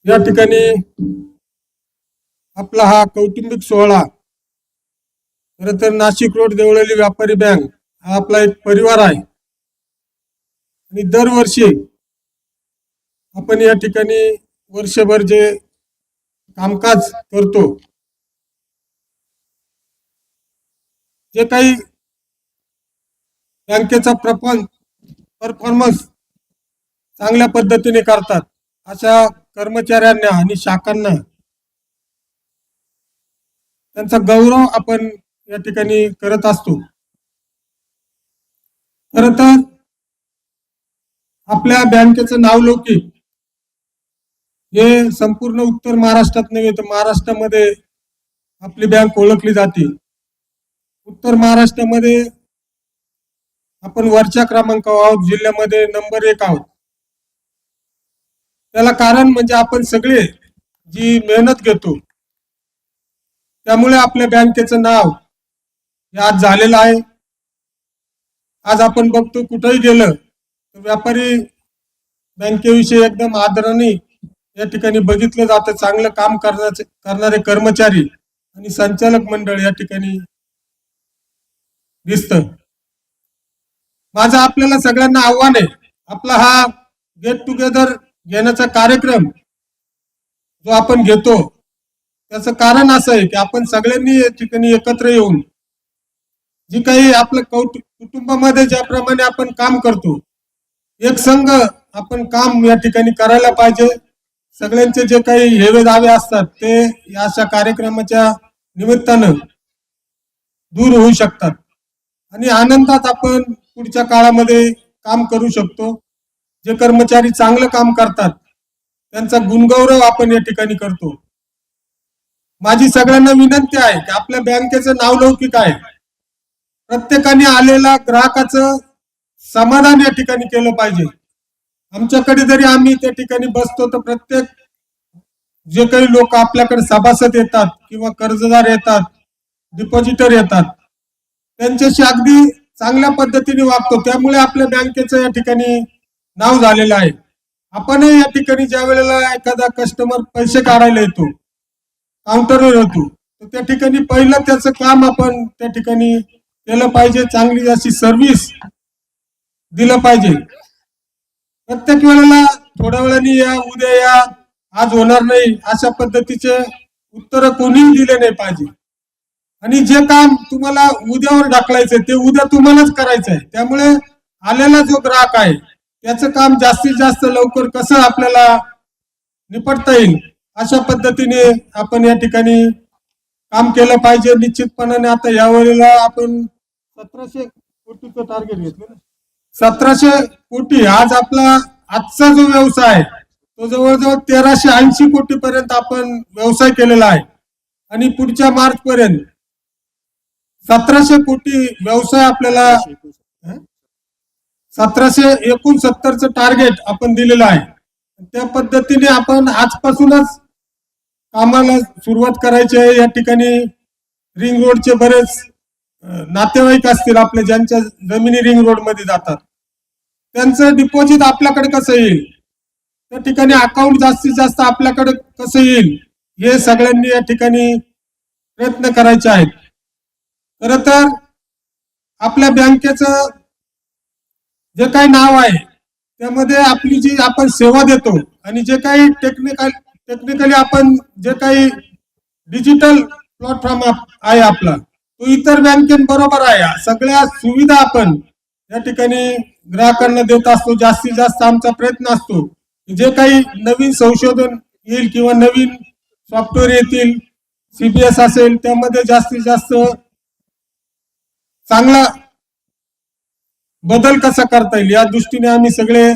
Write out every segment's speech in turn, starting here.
या ठिकाणी आपला हा कौटुंबिक सोहळा खरं तर नाशिक रोड देवळाली व्यापारी बँक हा आपला एक परिवार आहे आणि दरवर्षी आपण या ठिकाणी वर्षभर जे कामकाज करतो, जे काही बँकेचा परफॉर्मन्स चांगल्या पद्धतीने करतात अशा कर्मचाऱ्यांना आणि शाखांना त्यांचा गौरव आपण या ठिकाणी करत असतो। खरं तर आपल्या बँकेचं नावलौकिक हे संपूर्ण उत्तर महाराष्ट्रात नव्हे तर महाराष्ट्रामध्ये आपली बँक ओळखली जाते। उत्तर महाराष्ट्रामध्ये आपण वरच्या क्रमांकावर आहोत, जिल्ह्यामध्ये नंबर 1 आहोत। त्याला कारण म्हणजे आपण सगळे जी मेहनत घेतो त्यामुळे आपल्या बँकेचं नाव आज झालेलं आहे। आज आपण बघतो कुठेही गेलं तर व्यापारी बँकेविषयी एकदम आदराने या ठिकाणी बघितलं जातं। चांगलं काम करणारे कर्मचारी आणि संचालक मंडळ या ठिकाणी दिसतं। माझं आपल्याला सगळ्यांना आव्हान आहे, आपला हा गेट टुगेदर घेण्याचा कार्यक्रम जो आपण घेतो त्याचं कारण असं आहे की आपण सगळ्यांनी या ठिकाणी एकत्र येऊन जी काही आपलं कुटुंबामध्ये ज्याप्रमाणे आपण काम करतो एक संघ आपण काम या ठिकाणी करायला पाहिजे। सगळ्यांचे जे काही हेवे दावे असतात ते या अशा कार्यक्रमाच्या निमित्तानं दूर होऊ शकतात आणि आनंदात आपण पुढच्या काळामध्ये काम करू शकतो। जे कर्मचारी चांगलं काम करतात त्यांचा गुणगौरव आपण या ठिकाणी करतो। माझी सगळ्यांना विनंती आहे की आपल्या बँकेचं नावलौकिक आहे, प्रत्येकाने आलेला ग्राहकाचं समाधान या ठिकाणी केलं पाहिजे। आमच्याकडे जरी आम्ही त्या ठिकाणी बसतो तर प्रत्येक जे काही लोक आपल्याकडे सभासद येतात किंवा कर्जदार येतात, डिपॉझिटर येतात, त्यांच्याशी अगदी चांगल्या पद्धतीने वागतो, त्यामुळे आपल्या बँकेचं या ठिकाणी नाव झालेलं आहे। आपणही या ठिकाणी ज्या वेळेला एखादा कस्टमर पैसे काढायला येतो, काउंटरवर येतो, तर त्या ठिकाणी पहिलं त्याचं काम आपण त्या ठिकाणी केलं पाहिजे, चांगली अशी सर्व्हिस दिलं पाहिजे। प्रत्येक वेळेला थोड्या वेळाने या, उद्या या, आज होणार नाही अशा पद्धतीचे उत्तर कोणीही दिले नाही पाहिजे आणि जे काम तुम्हाला उद्यावर ढकलायचंय ते उद्या तुम्हालाच करायचं आहे। त्यामुळे आलेला जो ग्राहक आहे त्याचं काम जास्तीत जास्त लवकर कसं आपल्याला निपटता येईल अशा पद्धतीने आपण या ठिकाणी काम केलं पाहिजे। निश्चितपणाने आता या वेळेला आपण 1700 कोटीचं टार्गेट घेतलं, 1700 कोटी। आज आपला आजचा जो व्यवसाय आहे तो जवळजवळ 1380 कोटी पर्यंत आपण व्यवसाय केलेला आहे आणि पुढच्या मार्च पर्यंत 1700 कोटी व्यवसाय आपल्याला 1769चं टार्गेट आपण दिलेलं आहे। त्या पद्धतीने आपण आजपासूनच कामाला सुरुवात करायची आहे। या ठिकाणी रिंग रोडचे बरेच नातेवाईक असतील आपले ज्यांच्या जमिनी रिंग रोड मध्ये जातात, त्यांचं डिपॉझिट आपल्याकडे कसं येईल, त्या ठिकाणी अकाउंट जास्तीत जास्त आपल्याकडे कसं येईल हे सगळ्यांनी या ठिकाणी प्रयत्न करायचे आहेत। खरं तर आपल्या बँकेचं जे काही नाव आहे त्यामध्ये आपली जी आपण सेवा देतो आणि जे काही टेक्निकली आपण जे काही डिजिटल प्लॅटफॉर्म आहे आपला तो इतर बँकेबरोबर आहे। सगळ्या सुविधा आपण या ठिकाणी ग्राहकांना देत असतो। जास्तीत जास्त आमचा प्रयत्न असतो जे काही नवीन संशोधन येईल किंवा नवीन सॉफ्टवेअर येतील, सीबीएस असेल, त्यामध्ये जास्तीत जास्त चांगला बदल कसा करता येईल या दृष्टीने आम्ही सगळे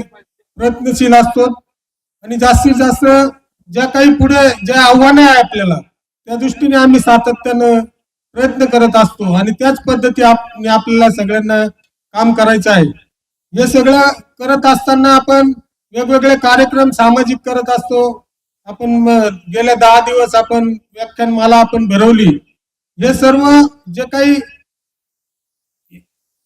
प्रयत्नशील असतो आणि जास्तीत जास्त ज्या काही पुढे ज्या आव्हाने आहे आपल्याला त्या दृष्टीने आम्ही सातत्यानं प्रयत्न करत असतो आणि त्याच पद्धती आपल्याला सगळ्यांना काम करायचं आहे। हे सगळं करत असताना आपण वेगवेगळे कार्यक्रम सामाजिक करत असतो। आपण गेल्या 10 दिवस आपण व्याख्यानमाला आपण भरवली। हे सर्व जे काही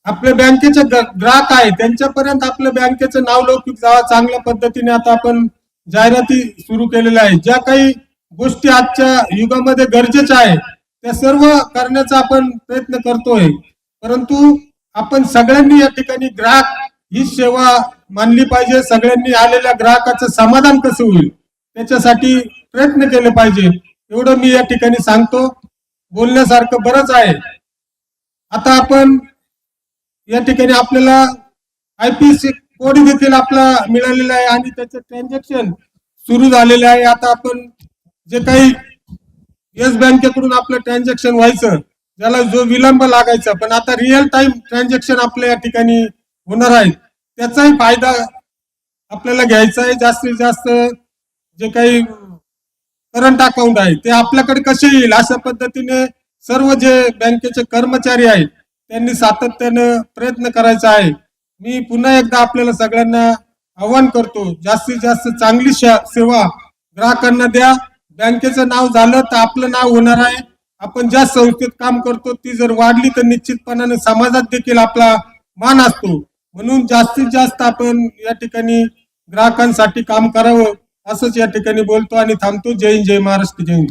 आपल्या बँकेचे ग्राहक आहे त्यांच्यापर्यंत आपल्या बँकेचं नावलौकिक जावं चांगल्या पद्धतीने आता आपण जाहिराती सुरू केलेल्या आहेत. ज्या काही गोष्टी आजच्या युगामध्ये गरजेच्या आहे त्या सर्व करण्याचा आपण प्रयत्न करतोय. परंतु आपण सगळ्यांनी या ठिकाणी ग्राहक ही सेवा मानली पाहिजे. सगळ्यांनी आलेल्या ग्राहकाचं समाधान कसं होईल त्याच्यासाठी प्रयत्न केले पाहिजे, एवढं मी या ठिकाणी सांगतो. बोलण्यासारखं बरंच आहे. आता आपण या ठिकाणी आपल्याला IPC कोड देखील आपला मिळालेला आहे आणि त्याचं ट्रान्झॅक्शन सुरू झालेलं आहे. आता आपण जे काही येस बँकेकडून आपलं ट्रान्झॅक्शन व्हायचं, ज्याला जो विलंब लागायचा, पण आता रिअल टाइम ट्रान्झॅक्शन आपल्या या ठिकाणी होणार आहे. त्याचाही फायदा आपल्याला घ्यायचा आहे. जास्तीत जास्त जे काही करंट अकाउंट आहे ते आपल्याकडे कसे येईल अशा पद्धतीने सर्व जे बँकेचे कर्मचारी आहेत त्यांनी सातत्यानं प्रयत्न करायचा आहे. मी पुन्हा एकदा आपल्याला सगळ्यांना आवाहन करतो, जास्तीत जास्त चांगली सेवा ग्राहकांना द्या. बँकेचं नाव झालं तर आपलं नाव होणार आहे. आपण ज्या संस्थेत काम करतो ती जर वाढली तर निश्चितपणाने समाजात देखील आपला मान असतो. म्हणून जास्तीत जास्त आपण या ठिकाणी ग्राहकांसाठी काम करावं असंच या ठिकाणी बोलतो आणि थांबतो. जय हिंद, जय महाराष्ट्र, जय हिंद.